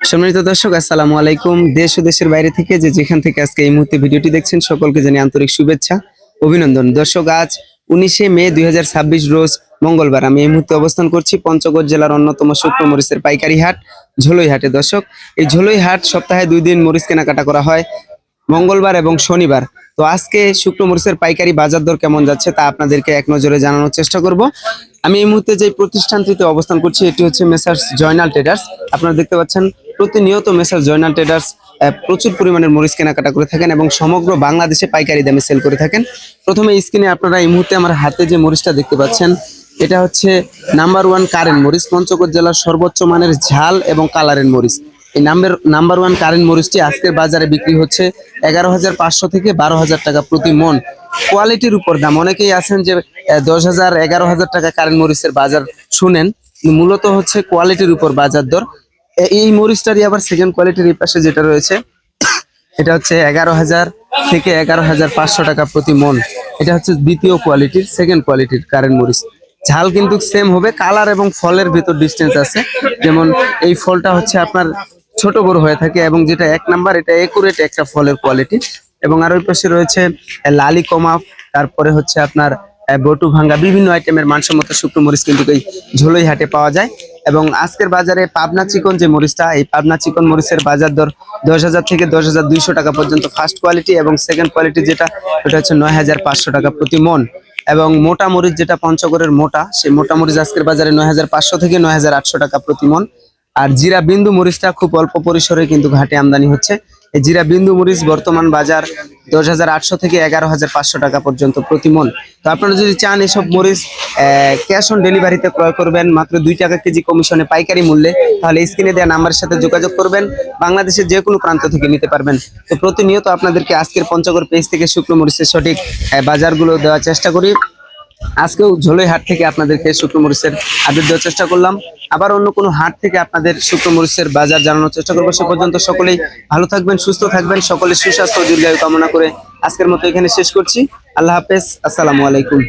সম্মানিত দর্শক, আসসালামু আলাইকুম। দেশ ও দেশের বাইরে থেকে যেখান থেকে আজকে এই মুহূর্তে ভিডিওটি দেখছেন, সকলকে জানাই আন্তরিক শুভেচ্ছা, অভিনন্দন। দর্শক, আজ 19শে মে 2026 রোজ মঙ্গলবার আমি এই মুহূর্তে অবস্থান করছি পঞ্চগড় জেলার অন্যতম শুকনো মরিচের পাইকারি হাট ঝোলই হাটে। দর্শক, এই ঝোলই হাট সপ্তাহে 2 দিন মরিচ কেনাকাটা করা হয়, মঙ্গলবার এবং শনিবার। তো আজকে শুকনো মরিচের পাইকারি বাজার দর কেমন যাচ্ছে তা আপনাদেরকে এক নজরে জানানোর চেষ্টা করব। আমি এই মুহূর্তে যে প্রতিষ্ঠানটিতে অবস্থান করছি এটি হচ্ছে মেসার্স জয়নাল ট্রেডার্স। আপনারা দেখতে পাচ্ছেন প্রতিনিয়ত মেসার্স জয়নাল ট্রেডার্স প্রচুর পরিমাণের মরিচ কেনাকাটা করে থাকেন এবং সমগ্র বাংলাদেশে পাইকারি দামে সেল করে থাকেন। প্রথমে স্ক্রিনে আপনারা এই মুহূর্তে আমার হাতে যে মরিচটা দেখতে পাচ্ছেন, এটা হচ্ছে নাম্বার 1 কারেন্ট মরিচ, পঞ্চগড় জেলার সর্বোচ্চ মানের ঝাল এবং কালারের মরিচ। এই নাম্বার 1 কারেন্ট মরিচটি আজকের বাজারে বিক্রি হচ্ছে 11,500 থেকে 12,000 টাকা প্রতি মন। কোয়ালিটির উপর দাম। অনেকেই আছেন যে 10,000 11,000 টাকা কারেন্ট মরিচের বাজার শুনেন, মূলত হচ্ছে কোয়ালিটির উপর বাজার দর। এই মরিচটারই আবার সেকেন্ড কোয়ালিটির এই পাশে যেটা রয়েছে, এটা হচ্ছে 11,000 থেকে 11,500 টাকা প্রতি মন। এটা হচ্ছে দ্বিতীয় কোয়ালিটির, সেকেন্ড কোয়ালিটির কারেন্ট মরিচ। ঝাল কিন্তু সেম হবে, কালার এবং ফলের ভিতর ডিস্টেন্স আছে। যেমন এই ফলটা হচ্ছে আপনার ছোট বড় হয়ে থাকে এবং যেটা 1 নাম্বার, এটা একুরেট একটা ফলের কোয়ালিটি। এবং আর ওই পাশে রয়েছে লালি কমা, তারপরে হচ্ছে আপনার বটু ভাঙ্গা, বিভিন্ন আইটেমের মানসম্মত শুকনো মরিচ কিন্তু এই ঝোলই হাটে পাওয়া যায়। এবং আজকের বাজারে পাবনা চিকন যে মরিচটা, এই পাবনা চিকন মরিচের বাজার দর 10,000 থেকে 10,200 টাকা পর্যন্ত ফার্স্ট কোয়ালিটি, এবং সেকেন্ড কোয়ালিটি যেটা, ওটা হচ্ছে 9,500 টাকা প্রতি মন। এবং মোটা মরিচ যেটা পঞ্চগড়ের মোটা, সেই মোটা মরিচ আজকের বাজারে 9,500 থেকে 9,800 টাকা প্রতি মন। আর জিরা বিন্দু মরিচটা খুব অল্প পরিসরে কিন্তু ঘাটে আমদানি হচ্ছে। এই জিরা বিন্দু মরিচ বর্তমান বাজার 10,800 থেকে 11,500 টাকা পর্যন্ত প্রতি মন। তো আপনারা যদি চান এসব মরিচ ক্যাশ অন ডেলিভারিতে ক্রয় করবেন মাত্র 2 টাকা কেজি কমিশনে পাইকারি মূল্যে, তাহলে স্ক্রিনে দেওয়া নাম্বারের সাথে যোগাযোগ করবেন, বাংলাদেশের যে কোনো প্রান্ত থেকে নিতে পারবেন। তো প্রতিনিয়ত আপনাদেরকে আজকের পঞ্চগড় পেজ থেকে শুকনো মরিচের সঠিক বাজারগুলো দেওয়ার চেষ্টা করি। আজকেও ঝোলই হাট থেকে আপনাদেরকে শুকনো মরিচের আপডেট দেওয়ার চেষ্টা করলাম। আবার অন্য কোনো হাট থেকে আপনাদের শুকনো মরিচের বাজার জানানোর চেষ্টা করবো। সে পর্যন্ত সকলেই ভালো থাকবেন, সুস্থ থাকবেন, সকলের সুস্বাস্থ্য ও দীর্ঘায়ু কামনা করে আজকের মতো এখানে শেষ করছি। আল্লাহ হাফেজ, আসসালামু আলাইকুম।